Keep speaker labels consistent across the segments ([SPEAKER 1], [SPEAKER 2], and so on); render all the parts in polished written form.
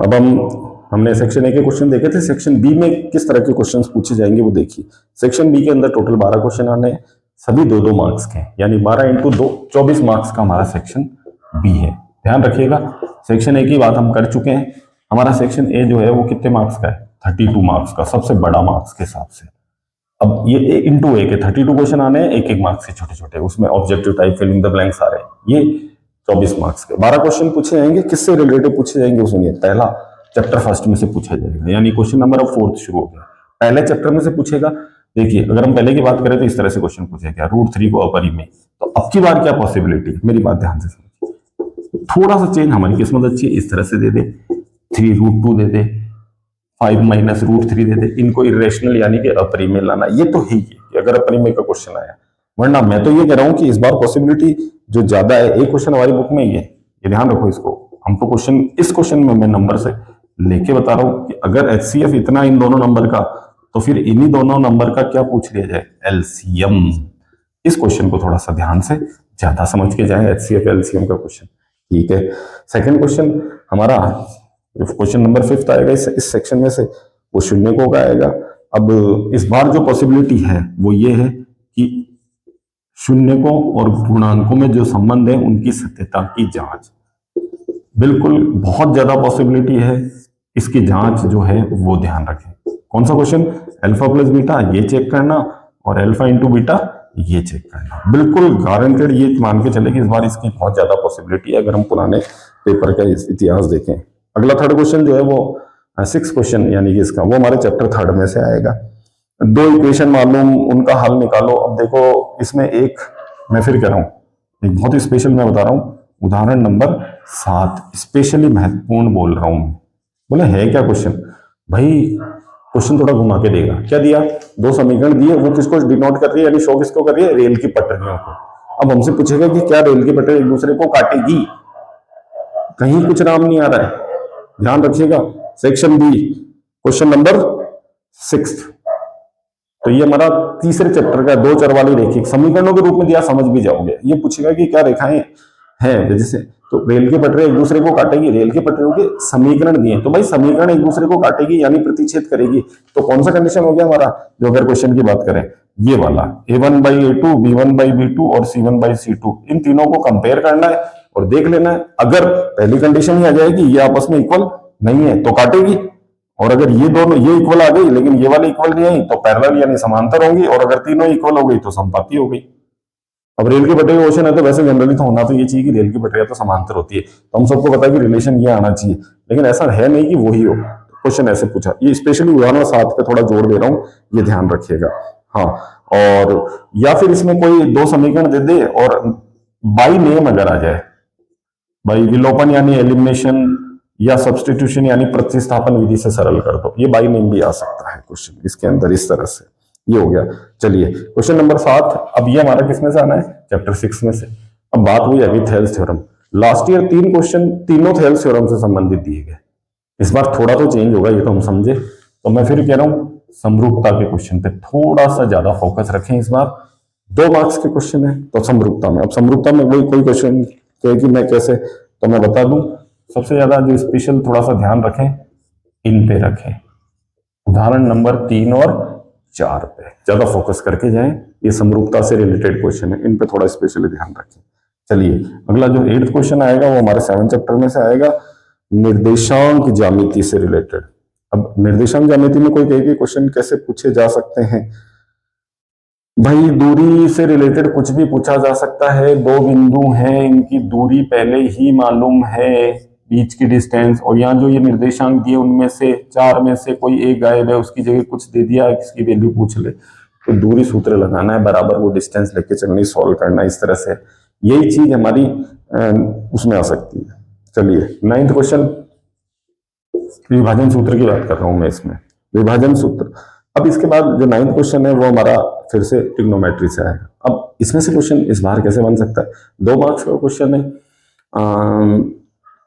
[SPEAKER 1] अब हमने section A के क्वेश्चन देखे थे। सेक्शन बी में किस तरह के क्वेश्चंस पूछे जाएंगे वो देखिए। सेक्शन बी के अंदर टोटल 12 क्वेश्चन आने हैं, सभी 2-2 मार्क्स के, यानी 12 इंटू 2 24 मार्क्स का हमारा सेक्शन बी है। ध्यान रखिएगा, सेक्शन ए की बात हम कर चुके हैं। हमारा सेक्शन ए जो है वो कितने मार्क्स का है? 32 मार्क्स का, सबसे बड़ा मार्क्स के हिसाब से। अब ये ए इंटू ए के 32 क्वेश्चन आने हैं, 1-1 मार्क्स के छोटे छोटे, उसमें objective type, filling the blanks आ रहे हैं। ये 24 मार्क्स के 12 क्वेश्चन पूछे जाएंगे। किससे रिलेटेड पूछे जाएंगे वो सुनिए। पहला चैप्टर फर्स्ट में से पूछा जाएगा, यानी क्वेश्चन नंबर अब 4th शुरू हो गया। पहले चैप्टर में से पूछेगा। देखिए, अगर हम पहले की बात करें तो इस तरह से क्वेश्चन पूछेगा, √3 को अपरिमेय। तो अब की बार क्या पॉसिबिलिटी, मेरी बात ध्यान से समझिए। थोड़ा सा चेंज, हमारी किस्मत अच्छी है, इस तरह से दे दे, 3√2 दे दे, 5 - √3 दे दे। इनको इरेशनल यानी कि अपरिमेय लाना, ये तो है ही कि अगर अपरिमेय का क्वेश्चन आया। वरना मैं तो ये कह रहा हूं कि इस बार पॉसिबिलिटी जो ज्यादा है, एक क्वेश्चन हमारी बुक में ही है, ये ध्यान रखो इसको। हम तो क्वेश्चन, इस क्वेश्चन में मैं नंबर से लेके बता रहा हूं कि अगर HCF इतना इन दोनों नंबर का, तो फिर इन्हीं दोनों नंबर का क्या पूछ लिया जाए? LCM। इस क्वेश्चन को थोड़ा सा ध्यान से ज्यादा समझ के जाए, HCF LCM का क्वेश्चन। ठीक है, सेकंड क्वेश्चन हमारा जो क्वेश्चन नंबर 5 आएगा इस सेक्शन में से, वो शून्य का आएगा। अब इस बार जो पॉसिबिलिटी है वो ये है कि शून्यकों और पूर्णांकों में जो संबंध है उनकी सत्यता की जांच, बिल्कुल बहुत ज्यादा पॉसिबिलिटी है। इसकी जांच जो है वो ध्यान रखें। कौन सा क्वेश्चन? अल्फा प्लस बीटा ये चेक करना और अल्फा इंटू बीटा ये चेक करना। बिल्कुल गारंटेड, ये मान के चले कि इस बार इसकी बहुत ज्यादा पॉसिबिलिटी है, अगर हम पुराने पेपर का इतिहास देखें। अगला थर्ड क्वेश्चन जो है वो 6 क्वेश्चन, यानी कि इसका वो हमारे चैप्टर 3 में से आएगा। 2 इक्वेशन मालूम, उनका हल निकालो। अब देखो, इसमें एक मैं फिर कह रहा हूं, एक बहुत ही स्पेशल मैं बता रहा हूं, उदाहरण नंबर 7 स्पेशली महत्वपूर्ण बोल रहा हूं मैं। बोले है क्या क्वेश्चन? भाई क्वेश्चन थोड़ा घुमा के देगा। क्या दिया? 2 समीकरण दिए, वो किसको डिनोट कर रही है, यानी शो किसको कर रही है? रेल की पटरियों को। अब हमसे पूछेगा कि क्या रेल की पटरी एक दूसरे को काटेगी? कहीं कुछ नाम नहीं आ रहा है, ध्यान रखिएगा। सेक्शन बी क्वेश्चन नंबर 6, तो ये हमारा तीसरे चैप्टर का 2 चर वाली रेखिक समीकरणों के रूप में दिया, समझ भी जाओगे। ये पूछेगा कि क्या रेखाएं हैं, जैसे तो रेल की पटरी एक दूसरे को काटेगी, रेल की पटरियों के समीकरण दिए, तो भाई समीकरण एक दूसरे को काटेगी यानी प्रतिच्छेद करेगी। तो कौन सा कंडीशन हो गया हमारा, जो अगर क्वेश्चन की बात करें, ये वाला A1/A2, B1/B2 और C1/C2, इन तीनों को कंपेयर करना है और देख लेना है। अगर पहली कंडीशन ही आ जाएगी ये आपस में इक्वल नहीं है तो काटेगी, और अगर ये दोनों ये इक्वल आ गई लेकिन ये वाली इक्वल नहीं आई तो पैरेलल यानी समांतर होंगी, और अगर तीनों इक्वल हो गई तो समपाती हो गई। अब रेल की पटरी क्वेश्चन है तो वैसे जनरली तो होना तो ये चाहिए कि रेल की पटरियां तो समांतर होती है, तो हम सबको पता है कि रिलेशन ये आना चाहिए, लेकिन ऐसा है नहीं कि वही हो। क्वेश्चन ऐसे पूछा, ये स्पेशली उदाहरण 7 पे थोड़ा जोर दे रहा हूं, ये ध्यान रखिएगा। हाँ, और या फिर इसमें कोई 2 समीकरण दे दे और बाई नेम अगर आ जाए, बाई विलोपन यानी एलिमिनेशन, या सब्सटीट्यूशन यानी प्रतिस्थापन विधि से सरल कर दो, ये बाई नेम भी आ सकता है क्वेश्चन इसके अंदर इस तरह से। ये हो गया। चलिए क्वेश्चन नंबर 7, अब ये हमारा किसमें से आना है? चैप्टर 6 में से। अब बात हुई अभी Thales theorem. Last year 3 question तीनों थेल्स थ्योरम से संबंधित दिए गए। इस बार थोड़ा तो चेंज होगा, ये तो हम समझे। तो मैं फिर कह रहा हूं समरूपता के क्वेश्चन पे थोड़ा सा ज्यादा फोकस रखें इस बार। 2 मार्क्स के क्वेश्चन है तो समरूपता में, अब समरूपता में वही कोई क्वेश्चन कहे कि मैं कैसे, तो मैं बता दूं सबसे ज्यादा जो स्पेशल थोड़ा सा ध्यान रखें, इन पे रखें, उदाहरण नंबर 3 और 4 पे ज्यादा फोकस करके जाएं। ये समरूपता से रिलेटेड क्वेश्चन है, इन पे थोड़ा स्पेशली ध्यान रखें। चलिए अगला जो 8th क्वेश्चन आएगा वो हमारे 7 चैप्टर में से आएगा, निर्देशांक ज्यामिति से रिलेटेड। अब निर्देशांक ज्यामिति में कोई कहे कि क्वेश्चन कैसे पूछे जा सकते हैं? भाई दूरी से रिलेटेड कुछ भी पूछा जा सकता है। 2 बिंदु हैं, इनकी दूरी पहले ही मालूम है, बीच की डिस्टेंस, और यहाँ जो ये निर्देशांक दिए उनमें से 4 में से कोई एक गायब है, उसकी जगह कुछ दे दिया, इसकी वैल्यू पूछ ले, तो दूरी सूत्र लगाना है, बराबर वो डिस्टेंस लेके चलनी, सॉल्व करना इस तरह से। यही चीज हमारी उसमें आ सकती है। चलिए 9th क्वेश्चन, विभाजन सूत्र की बात कर रहा हूं मैं इसमें, विभाजन सूत्र। अब इसके बाद जो 9th क्वेश्चन है वो हमारा फिर से ट्रिग्नोमेट्री से आएगा। अब इसमें से क्वेश्चन इस बार कैसे बन सकता है? 2 मार्क्स का क्वेश्चन है,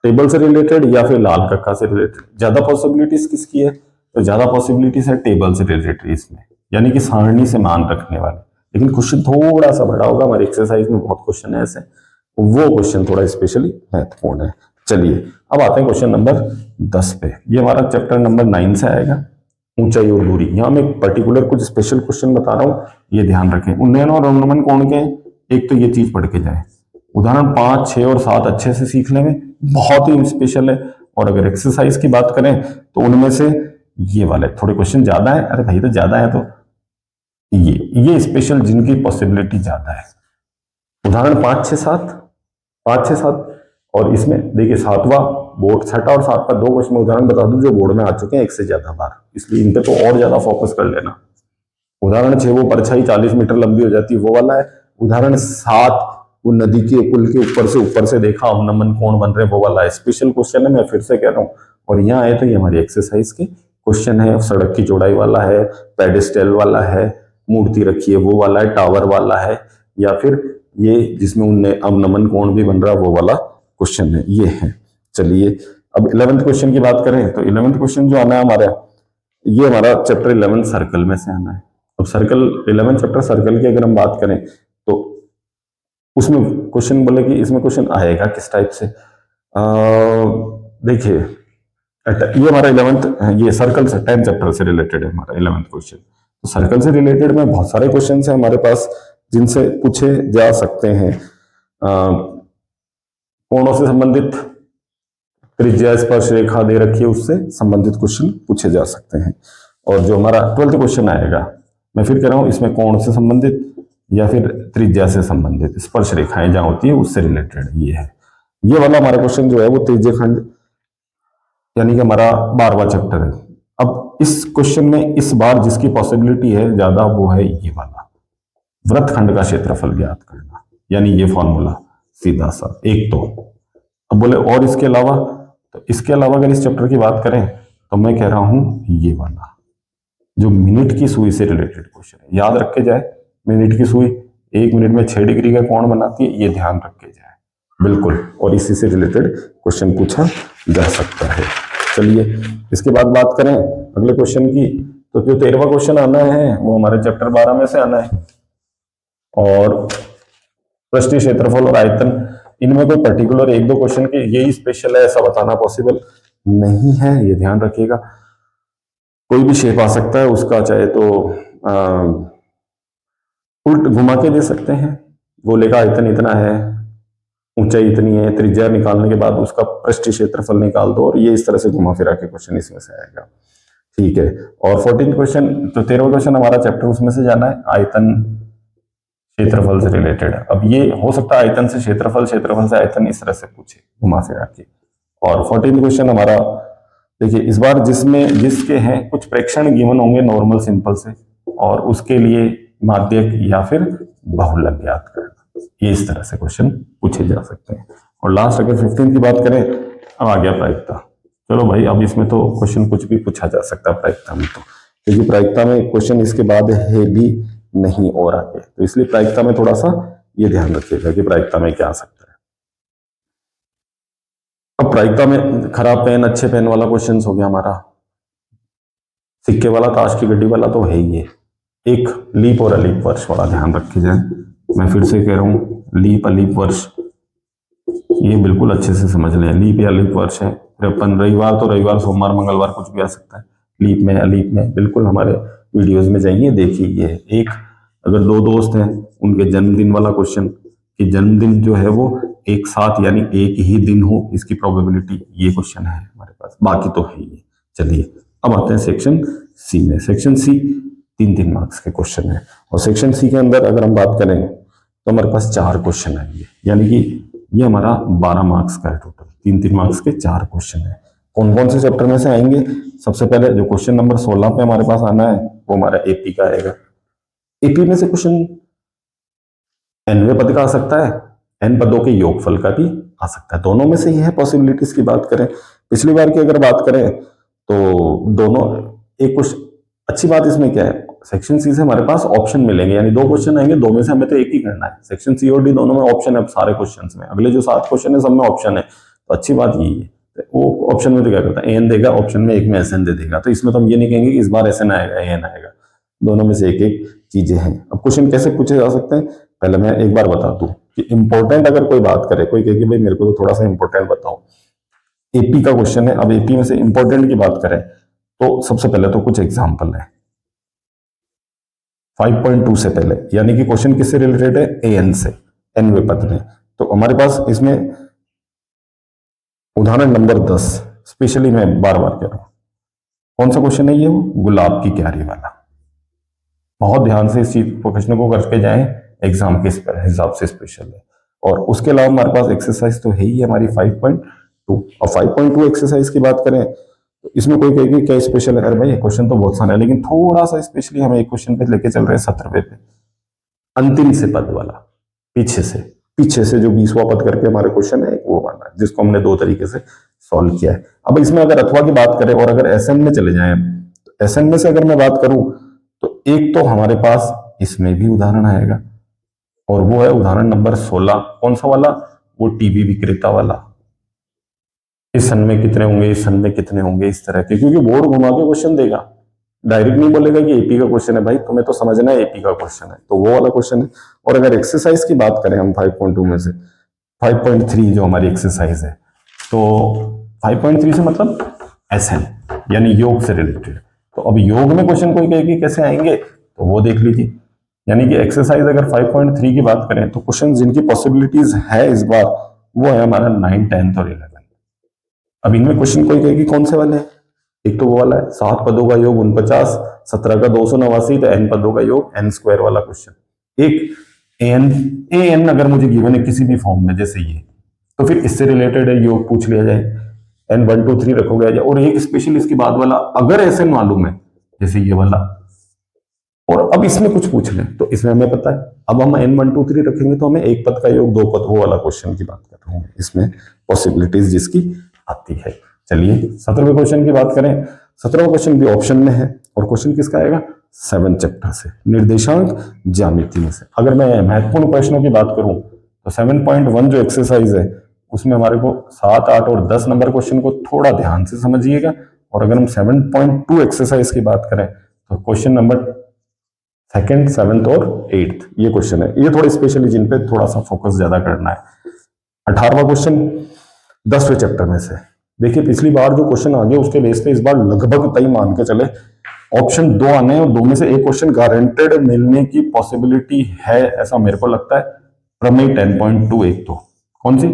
[SPEAKER 1] टेबल से रिलेटेड या फिर लाल कक्का से रिलेटेड। ज्यादा पॉसिबिलिटीज किसकी है? तो ज्यादा पॉसिबिलिटीज है टेबल से रिलेटेड इसमें, यानी कि सारणी से मान रखने वाले। लेकिन क्वेश्चन थोड़ा सा बड़ा होगा, हमारी एक्सरसाइज में बहुत क्वेश्चन है ऐसे, वो क्वेश्चन थोड़ा स्पेशली महत्वपूर्ण है। चलिए अब आते हैं क्वेश्चन नंबर 10 पे। ये हमारा चैप्टर नंबर 9 से आएगा, ऊंचाई और दूरी। यहाँ मैं एक पर्टिकुलर कुछ स्पेशल क्वेश्चन बता रहा हूँ, ये ध्यान रखें। उन्नयन और अनुगमन कोण के एक तो ये चीज पढ़ के जाए। उदाहरण 5, 6 और 7 अच्छे से सीख लेंगे, बहुत ही स्पेशल है। और अगर एक्सरसाइज की बात करें तो उनमें से ये वाले थोड़े क्वेश्चन ज्यादा है। अरे भाई तो ज्यादा है तो ये स्पेशल जिनकी पॉसिबिलिटी ज्यादा है। उदाहरण 5, 6, 7, 5, 6, 7 और इसमें देखिए 7वां बोर्ड, 6 और 7 का 2 क्वेश्चन उदाहरण बता दूं जो बोर्ड में आ चुके हैं एक से ज्यादा बार, इसलिए इन पे तो और ज्यादा फोकस कर लेना। उदाहरण 6 वो परछाई 40 मीटर लंबी हो जाती है, वो वाला है। उदाहरण 7 वो नदी के पुल के ऊपर से देखा अवनमन कोण बन रहे, वो वाला है। स्पेशल क्वेश्चन है, मैं फिर से कह रहा हूँ। और यहाँ आए तो ये हमारी एक्सरसाइज के क्वेश्चन है। सड़क की चौड़ाई वाला है, पेडेस्टल वाला है, मूर्ति रखी है वो वाला है, टावर वाला है, या फिर ये जिसमें उनने अवनमन कोण भी बन रहा वो वाला क्वेश्चन है, ये है। चलिए अब 11th क्वेश्चन की बात करें तो 11th क्वेश्चन जो आना है हमारा, ये हमारा चैप्टर 11 सर्कल में से आना है। अब सर्कल 11 चैप्टर सर्कल की अगर हम बात करें तो उसमें क्वेश्चन बोले कि इसमें क्वेश्चन आएगा किस टाइप से। देखिए ये हमारा 11th ये सर्कल से 10 चैप्टर से रिलेटेड है हमारा 11th क्वेश्चन। तो सर्कल से रिलेटेड में बहुत सारे क्वेश्चन है हमारे पास जिनसे पूछे जा सकते हैं। कोणों से संबंधित, त्रिज्या स्पर्श रेखा दे रखी है उससे संबंधित क्वेश्चन पूछे जा सकते हैं। और जो हमारा 12th क्वेश्चन आएगा, मैं फिर कह रहा हूं इसमें कोण से संबंधित या फिर त्रिज्या से संबंधित स्पर्श रेखाएं जहां होती है उससे रिलेटेड ये है। ये वाला हमारा क्वेश्चन जो है वो त्रिज्य खंड यानी कि हमारा 12वां चैप्टर है। अब इस क्वेश्चन में इस बार जिसकी पॉसिबिलिटी है ज्यादा वो है ये वाला, वृत्तखंड का क्षेत्रफल ज्ञात करना, यानी ये फॉर्मूला सीधा सा एक तो। अब बोले और इसके अलावा, तो इसके अलावा अगर इस चैप्टर की बात करें तो मैं कह रहा हूं ये वाला जो मिनट की सुई से रिलेटेड क्वेश्चन है। याद रख के जाए, मिनट की सुई 1 मिनट में 6 डिग्री का कोण बनाती है, ये ध्यान रख के जाए बिल्कुल। और इसी से रिलेटेड क्वेश्चन पूछा जा सकता है। चलिए इसके बाद बात करें अगले क्वेश्चन की, तो जो 13वां क्वेश्चन आना है वो हमारे चैप्टर 12 में से आना है। और पृष्ठीय क्षेत्रफल और आयतन, इनमें कोई पर्टिकुलर 1-2 क्वेश्चन के यही स्पेशल है ऐसा बताना पॉसिबल नहीं है, ये ध्यान रखिएगा। कोई भी शेप आ सकता है उसका, चाहे तो उल्ट घुमा के दे सकते हैं। गोले का आयतन इतना है, ऊंचाई इतनी है, त्रिज्या निकालने के बाद उसका पृष्ठीय क्षेत्रफल निकाल दो, और ये इस तरह से घुमा फिरा के क्वेश्चन इसमें से आएगा। ठीक है। और 14th क्वेश्चन, तो 13वां क्वेश्चन हमारा चैप्टर उसमें से जाना है, आयतन क्षेत्रफल से रिलेटेड। अब ये हो सकता है आयतन से क्षेत्रफल, क्षेत्रफल से आयतन, इस तरह से पूछे घुमा फिरा के। और 14th क्वेश्चन हमारा देखिए इस बार जिसके हैं कुछ प्रेक्षण गिवन होंगे नॉर्मल सिंपल से, और उसके लिए माध्यक या फिर बहुलक ज्ञात करना, ये इस तरह से क्वेश्चन पूछे जा सकते हैं। और लास्ट अगर 15th की बात करें, अब आ गया प्रायिकता। चलो भाई अब इसमें तो क्वेश्चन कुछ भी पूछा जा सकता है प्रायिकता में, तो क्योंकि प्रायिकता में क्वेश्चन इसके बाद है भी नहीं और आगे, तो इसलिए प्रायिकता में थोड़ा सा ये ध्यान रखिएगा कि प्रायिकता में क्या आ सकता है। अब प्रायिकता में खराब पेन अच्छे पेन वाला क्वेश्चन हो गया हमारा, सिक्के वाला, ताश की गड्डी वाला तो है ही है। एक लीप और अलीप वर्ष वाला ध्यान रखे जाए, मैं फिर से कह रहा हूं लीप अलीप वर्ष ये बिल्कुल अच्छे से समझ लें। लीप या अलीप वर्ष है, फिर अपन रविवार तो रविवार, सोमवार, मंगलवार कुछ भी आ सकता है। लीप में अलीप में बिल्कुल हमारे वीडियोज में जाइए देखिए। ये एक अगर 2 दोस्त हैं उनके जन्मदिन वाला क्वेश्चन, कि जन्मदिन जो है वो एक साथ यानी एक ही दिन हो, इसकी प्रोबेबिलिटी, ये क्वेश्चन है हमारे पास, बाकी तो है ही। चलिए अब आते हैं सेक्शन सी में। सेक्शन सी 3-3 मार्क्स के क्वेश्चन है, और सेक्शन सी के अंदर अगर हम बात करें तो हमारे पास 4 क्वेश्चन आएंगे, यानी कि ये हमारा 12 मार्क्स का है टोटल। 3-3 मार्क्स के 4 क्वेश्चन है। कौन कौन से चैप्टर में से आएंगे? सबसे पहले जो क्वेश्चन नंबर 16 पे हमारे पास आना है वो हमारा एपी का आएगा। एपी में से क्वेश्चन nवें पद का आ सकता है, n पदों के योगफल का भी आ सकता है, दोनों में से ही है पॉसिबिलिटीज की बात करें। पिछली बार की अगर बात करें तो दोनों, एक कुछ अच्छी बात इसमें क्या है, सेक्शन सी से हमारे पास ऑप्शन मिलेंगे, यानी 2 क्वेश्चन आएंगे, 2 में से हमें तो एक ही करना है। सेक्शन सी और डी दोनों में ऑप्शन है सारे क्वेश्चन में, अगले जो 7 क्वेश्चन है सब में ऑप्शन है, तो अच्छी बात यही है। वो ऑप्शन में तो क्या करता है, एन देगा, ऑप्शन में एक में एसएन दे देगा, तो इसमें तो हम ये नहीं कहेंगे कि इस बार एसएन आएगा एन आएगा, दोनों में से एक एक चीजें हैं। अब क्वेश्चन कैसे पूछे जा सकते हैं, पहले मैं एक बार बता दूं कि इंपॉर्टेंट अगर कोई बात करे, कोई कहे कि भाई मेरे को तो थोड़ा सा इंपॉर्टेंट बताओ, एपी का क्वेश्चन है। अब एपी में से इंपॉर्टेंट की बात करें तो सबसे पहले तो कुछ एग्जाम्पल है 5.2 से पहले, यानी कि क्वेश्चन किससे रिलेटेड है, एन से, एनवे पद में। तो हमारे पास इसमें उदाहरण नंबर 10 स्पेशली मैं बार बार कह रहा हूं, कौन सा क्वेश्चन है ये, वो गुलाब की क्यारी वाला। बहुत ध्यान से इस चीज क्वेश्चन को करके जाएं, एग्जाम के हिसाब से स्पेशल है। और उसके अलावा हमारे पास एक्सरसाइज तो है ही हमारी 5.2। और 5.2 एक्सरसाइज की बात करें तो इसमें कोई कहेगी क्या स्पेशल है, अरे भाई क्वेश्चन तो बहुत सारे है, लेकिन थोड़ा सा स्पेशली हम एक क्वेश्चन पे लेके चल रहे हैं 17वें पे, अंतिम से पद वाला, पीछे से जो 20वां पद करके हमारे क्वेश्चन है वो वाला, जिसको हमने दो तरीके से सॉल्व किया है। अब इसमें अगर अथवा की बात करें और अगर एसएन में चले जाएं, तो एसएन में से अगर मैं बात करूं तो एक तो हमारे पास इसमें भी उदाहरण आएगा, और वो है उदाहरण नंबर 16। कौन सा वाला, वो टीवी विक्रेता वाला। इस सन में कितने होंगे, इस सन में कितने होंगे, इस तरह के, क्योंकि बोर्ड घुमा के क्वेश्चन देगा, डायरेक्ट नहीं बोलेगा कि एपी का क्वेश्चन है, भाई तुम्हें तो समझना है एपी का क्वेश्चन है, तो वो वाला क्वेश्चन है। और अगर एक्सरसाइज की बात करें हम 5.2 में से 5.3 जो हमारी एक्सरसाइज है, तो 5.3 से मतलब एसएन यानी योग से रिलेटेड। तो अब योग में क्वेश्चन कोई कहेगी कैसे आएंगे, तो वो देख लीजिए। यानी कि एक्सरसाइज अगर 5.3 की बात करें तो क्वेश्चन जिनकी पॉसिबिलिटीज है इस बार वो है हमारा 9, 10 और 11। अब इनमें क्वेश्चन कोई कहेगी कौन से वाले हैं, एक तो वो वाला है 7 पदों का योग 49, 17 का 289, तो n पदों का योग n स्क्वायर वाला क्वेश्चन। एक एन अगर मुझे गिवन है किसी भी फॉर्म में जैसे ये, तो फिर इससे रिलेटेड है योग पूछ लिया जाए, n 1 2 3 रखोगे जाए। और एक स्पेशल इसके बाद वाला अगर ऐसे मालूम है जैसे ये वाला, और अब इसमें कुछ पूछ लें तो इसमें हमें पता है, अब हम n 1 2 3 रखेंगे तो हमें एक पद का योग 2 पद, वो वाला क्वेश्चन की बात कर रहा हूं इसमें पॉसिबिलिटीज जिसकी आती है। चलिए 17वें क्वेश्चन की बात करें। 17वां क्वेश्चन भी ऑप्शन में है, और क्वेश्चन किसका आएगा, 7 चैप्टर से, निर्देशांक ज्यामिति में से। अगर मैं महत्वपूर्ण प्रश्नों की बात करूं तो 7.1 जो एक्सरसाइज है उसमें हमारे को 7, 8 और 10 नंबर क्वेश्चन को थोड़ा ध्यान से समझिएगा। और अगर हम 7.2 एक्सरसाइज की बात करें तो क्वेश्चन नंबर 2nd, 7th और 8th ये क्वेश्चन है, ये थोड़े स्पेशली जिन पे थोड़ा सा फोकस ज्यादा करना है। 18वां क्वेश्चन 10वें चैप्टर में से। देखिए पिछली बार जो क्वेश्चन आ गया उसके बेस पे इस बार लगभग तय मान के चले ऑप्शन 2 आने हैं, और 2 में से एक क्वेश्चन गारंटेड मिलने की पॉसिबिलिटी है, ऐसा मेरे को लगता है। प्रमेय 10.2 एक तो कौन सी,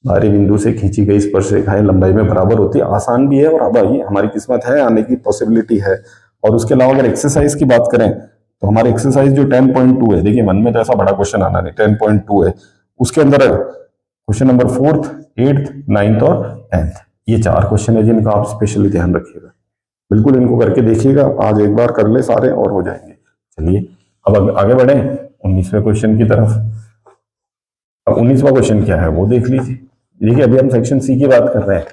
[SPEAKER 1] बाहरी बिंदु से खींची गई स्पर्श रेखाएं लंबाई में बराबर होती है, आसान भी है और अब हमारी किस्मत है, आने की पॉसिबिलिटी है। और उसके अलावा अगर एक्सरसाइज की बात करें तो हमारी एक्सरसाइज जो 10.2 है, देखिए मन में तो ऐसा बड़ा क्वेश्चन आना नहीं, 10.2 है, उसके अंदर question number 4th, 8th, 9th और 10th, ये 4 क्वेश्चन है जिनका आप स्पेशली ध्यान रखिएगा। बिल्कुल इनको करके देखिएगा, आज एक बार कर ले सारे और हो जाएंगे। चलिए अब आगे बढ़े 19वें क्वेश्चन की तरफ। अब 19वां क्वेश्चन क्या है वो देख लीजिए। देखिए अभी हम सेक्शन सी की बात कर रहे हैं।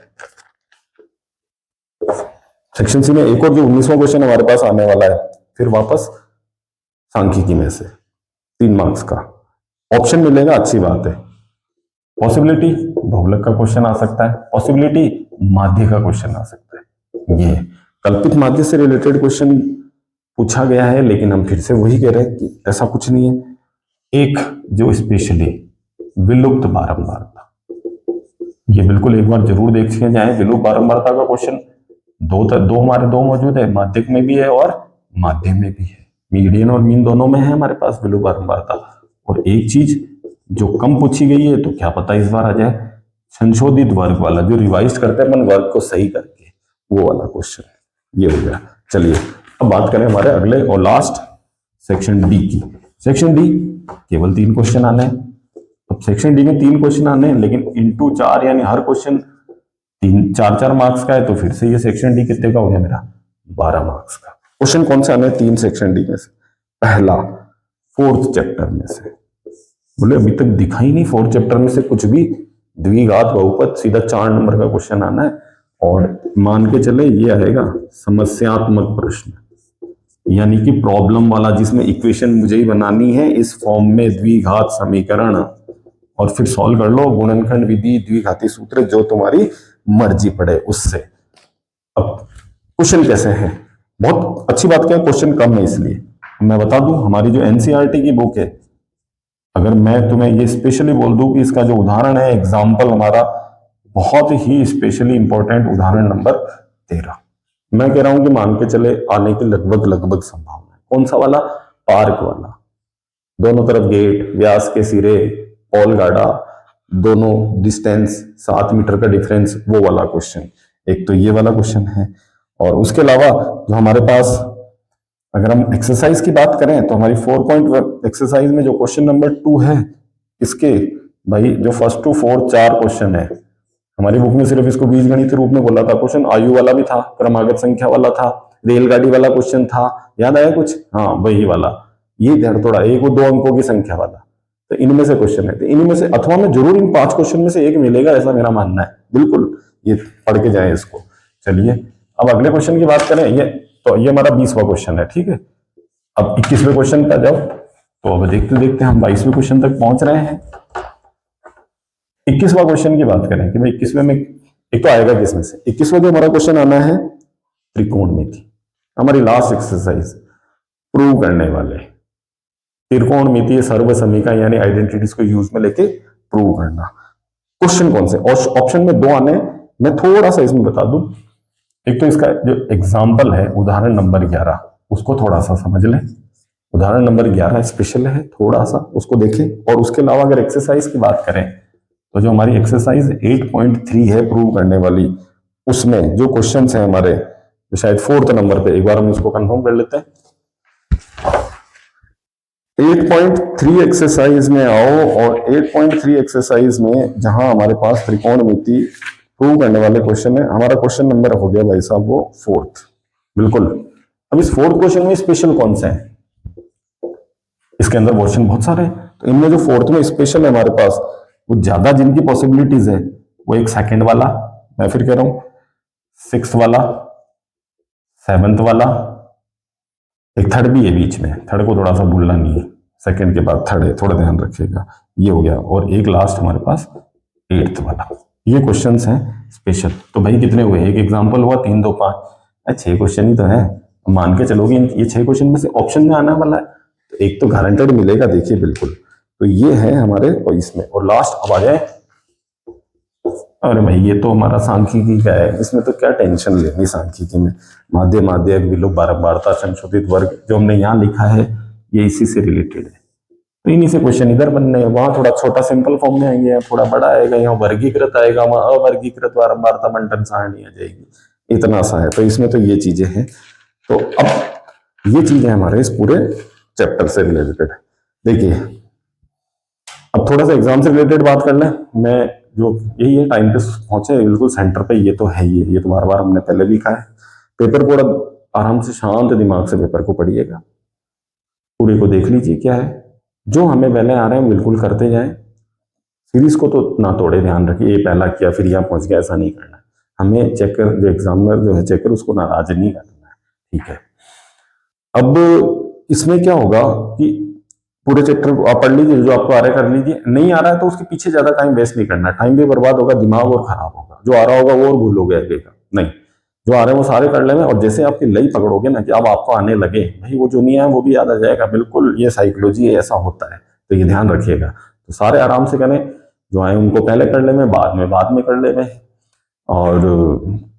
[SPEAKER 1] सेक्शन सी में एक और जो 19वां क्वेश्चन हमारे पास आने वाला है, फिर वापस सांख्यिकी में से 3 मार्क्स का ऑप्शन मिलेगा, अच्छी बात है। पॉसिबिलिटी बहुलक का क्वेश्चन आ सकता है, पॉसिबिलिटी माध्य का क्वेश्चन आ सकता है। ये कल्पित माध्य से रिलेटेड क्वेश्चन पूछा गया है, लेकिन हम फिर से वही कह रहे हैं कि ऐसा कुछ नहीं है। एक जो स्पेशली विलुप्त बारंबारता, ये बिल्कुल एक बार जरूर देख के जाए। विलुप्त बारंबारता का क्वेश्चन दो हमारे दो मौजूद है, माध्यक में भी है और माध्यम में भी है, मीडियन और मीन दोनों में है हमारे पास विलुप्त बारंबारता। और एक चीज जो कम पूछी गई है, तो क्या पता इस बार आ जाए, संशोधित वर्ग वाला, जो रिवाइज करते हैं अपन वर्ग को सही करके, वो वाला क्वेश्चन ये हो गया। चलिए अब बात करें हमारे अगले और लास्ट सेक्शन डी की। सेक्शन डी केवल 3 क्वेश्चन आने हैं। अब सेक्शन डी में 3 क्वेश्चन आने हैं, लेकिन इंटू 4 यानी हर क्वेश्चन 4 मार्क्स का है, तो फिर से ये सेक्शन डी कितने का हो गया मेरा, 12 मार्क्स का। क्वेश्चन कौन से आने हैं 3 सेक्शन डी में से। पहला 4th चैप्टर में से, बोले अभी तक दिखा ही नहीं 4th चैप्टर में से कुछ भी, द्विघात बहुपद, सीधा 4 नंबर का क्वेश्चन आना है। और मान के चले ये आएगा समस्यात्मक प्रश्न, यानी कि प्रॉब्लम वाला, जिसमें इक्वेशन मुझे ही बनानी है इस फॉर्म में, द्विघात समीकरण, और फिर सॉल्व कर लो, गुणनखंड विधि, द्विघाती सूत्र, जो तुम्हारी मर्जी पड़े उससे। अब क्वेश्चन कैसे है, बहुत अच्छी बात क्या है, क्वेश्चन कम है, इसलिए मैं बता दूं हमारी जो एनसीईआरटी की बुक है, अगर मैं तुम्हें ये स्पेशली बोल दूं कि इसका जो उदाहरण है, एग्जाम्पल हमारा बहुत ही स्पेशली इंपॉर्टेंट उदाहरण नंबर 13। मैं कह रहा हूं कि मान के चले आने की लगभग संभावना है। कौन सा वाला? पार्क वाला, दोनों तरफ गेट, व्यास के सिरे, पॉल गार्डा, दोनों डिस्टेंस 7 मीटर का डिफरेंस, वो वाला क्वेश्चन। एक तो ये वाला क्वेश्चन है, और उसके अलावा जो हमारे पास अगर हम एक्सरसाइज की बात करें तो हमारी 4 पॉइंट एक्सरसाइज में जो क्वेश्चन नंबर 2 है, इसके भाई जो फर्स्ट टू फोर्थ 4 क्वेश्चन है, हमारी बुक में सिर्फ इसको बीजगणित के रूप में बोला था। क्वेश्चन आयु वाला भी था, क्रमागत संख्या वाला था, रेलगाड़ी वाला क्वेश्चन था, याद आया कुछ? हाँ, वही वाला, ये थोड़ा 1 और 2 अंकों की संख्या वाला। तो इनमें से क्वेश्चन है, तो इनमें से अथवा में जरूर इन 5 क्वेश्चन में से एक मिलेगा, ऐसा मेरा मानना है। बिल्कुल ये पढ़ के जाए इसको। चलिए अब अगले क्वेश्चन की बात करें। ये हमारा 20वां क्वेश्चन है, ठीक है। अब 21वें क्वेश्चन पे जाओ। तो अब देखते देखते हम 22वें क्वेश्चन तक पहुंच रहे हैं। 21वां क्वेश्चन की बात करें कि भाई 21वें में एक तो आएगा किसमें से? 21वां जो हमारा क्वेश्चन आना है त्रिकोणमिति, हमारी लास्ट एक्सरसाइज प्रूव करने वाले त्रिकोणमितीय सर्व समीकरण यानी आइडेंटिटीज को यूज में लेके प्रूव करना। क्वेश्चन कौन से? और ऑप्शन में 2 आने, मैं थोड़ा सा इसमें बता दूं। एक तो इसका जो एग्जाम्पल है उदाहरण नंबर 11, उसको थोड़ा सा समझ लें। उदाहरण नंबर 11 स्पेशल है, थोड़ा सा उसको देखें। और उसके अलावा अगर एक्सरसाइज की बात करें तो जो हमारी एक्सरसाइज 8.3 है प्रूव करने वाली, उसमें जो क्वेश्चंस हैं हमारे, तो शायद 4th नंबर पे, एक बार हम इसको कंफर्म कर लेते हैं। 8.3 एक्सरसाइज में आओ, और 8.3 एक्सरसाइज में जहां हमारे पास त्रिकोणमिति प्रूव करने वाले क्वेश्चन है, हमारा क्वेश्चन नंबर हो गया भाई साहब वो 4th। बिल्कुल। अब इस 4th क्वेश्चन में स्पेशल कौन सा है? इसके अंदर क्वेश्चन बहुत सारे हैं, तो इनमें जो 4th में स्पेशल है हमारे पास, वो ज्यादा जिनकी पॉसिबिलिटीज है, वो एक 2nd वाला, मैं फिर कह रहा हूं 6th वाला, 7th वाला, एक 3rd भी है बीच में, 3rd को थोड़ा सा भूलना नहीं है, 2nd के बाद 3rd है, थोड़ा ध्यान रखिएगा। ये हो गया, और एक लास्ट हमारे पास 8th वाला। ये क्वेश्चंस हैं स्पेशल। तो भाई कितने हुए? एक एग्जांपल हुआ, 3 2 5, 6 क्वेश्चन ही तो है। मान के चलोगे ये 6 क्वेश्चन में से ऑप्शन में आना वाला है, तो एक तो गारंटेड मिलेगा, देखिए बिल्कुल। तो ये है हमारे और इसमें, और लास्ट अब आ जाए, अरे भाई ये तो हमारा सांख्यिकी का है, इसमें तो क्या टेंशन लेनी सांख्यिकी में। माध्य माध्यक विलोप बारंबारता संशोधित वर्ग जो हमने यहाँ लिखा है, ये इसी से रिलेटेड है। तो इन्हीं से क्वेश्चन इधर बनने हैं। वहां थोड़ा छोटा सिंपल फॉर्म में आएंगे, यहाँ थोड़ा बड़ा आएगा, यहाँ वर्गीकृत आएगा, वहां अवर्गीकृत बारंबारता बंटन सारणी आ जाएगी, इतना सा है। तो इसमें तो ये चीजें हैं। तो अब ये चीजें हमारे इस पूरे चैप्टर से रिलेटेड है। देखिए अब थोड़ा सा एग्जाम से रिलेटेड बात कर लें। मैं जो यही है, टाइम पे पहुंचे बिल्कुल सेंटर पे, ये तो है ही है, ये तो बार बार हमने पहले भी कहा है। पेपर पूरा आराम से शांत दिमाग से पेपर को पढ़िएगा, पूरे को देख लीजिए क्या है, जो हमें पहले आ रहे हैं बिल्कुल करते जाएं। सीरीज को तो ना तोड़े, ध्यान रखिए, ये पहला किया फिर यहाँ पहुंच गया, ऐसा नहीं करना है हमें। चेकर जो एग्जामिनर जो है चेकर, उसको नाराज नहीं करना है, ठीक है। अब इसमें क्या होगा कि पूरे चैप्टर आप पढ़ लीजिए, जो आपको आ रहा है कर लीजिए, नहीं आ रहा है तो उसके पीछे ज्यादा टाइम वेस्ट नहीं करना, टाइम भी बर्बाद होगा, दिमाग और खराब होगा। जो आ रहा होगा वो और भूलोगे आगे का, नहीं जो आ रहे हैं वो सारे कर लेंगे। और जैसे आपकी लई पकड़ोगे ना कि अब आपको आने लगे, भाई वो जो नहीं आया वो भी याद आ जाएगा। बिल्कुल ये साइकोलॉजी है, ऐसा होता है, तो ये ध्यान रखिएगा। तो सारे आराम से करें, जो आए उनको पहले कर ले, बाद में कर ले। और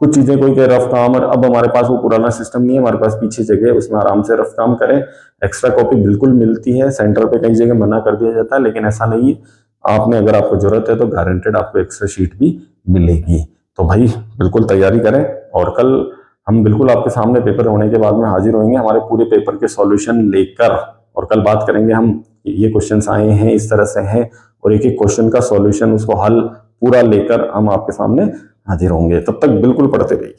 [SPEAKER 1] कुछ चीजें कोई कह रफ काम, और अब हमारे पास वो पुराना सिस्टम नहीं है, हमारे पास पीछे जगह है, उसमें आराम से रफ काम करें। एक्स्ट्रा कॉपी बिल्कुल मिलती है, सेंटर पे कई जगह मना कर दिया जाता है, लेकिन ऐसा नहीं है। आपने अगर आपको जरूरत है तो गारंटेड आपको एक्स्ट्रा शीट भी मिलेगी। तो भाई बिल्कुल तैयारी करें, और कल हम बिल्कुल आपके सामने पेपर होने के बाद में हाजिर होंगे हमारे पूरे पेपर के सॉल्यूशन लेकर। और कल बात करेंगे हम, ये क्वेश्चंस आए हैं इस तरह से हैं, और एक एक क्वेश्चन का सॉल्यूशन, उसको हल पूरा लेकर हम आपके सामने हाजिर होंगे। तब तक बिल्कुल पढ़ते रहिए।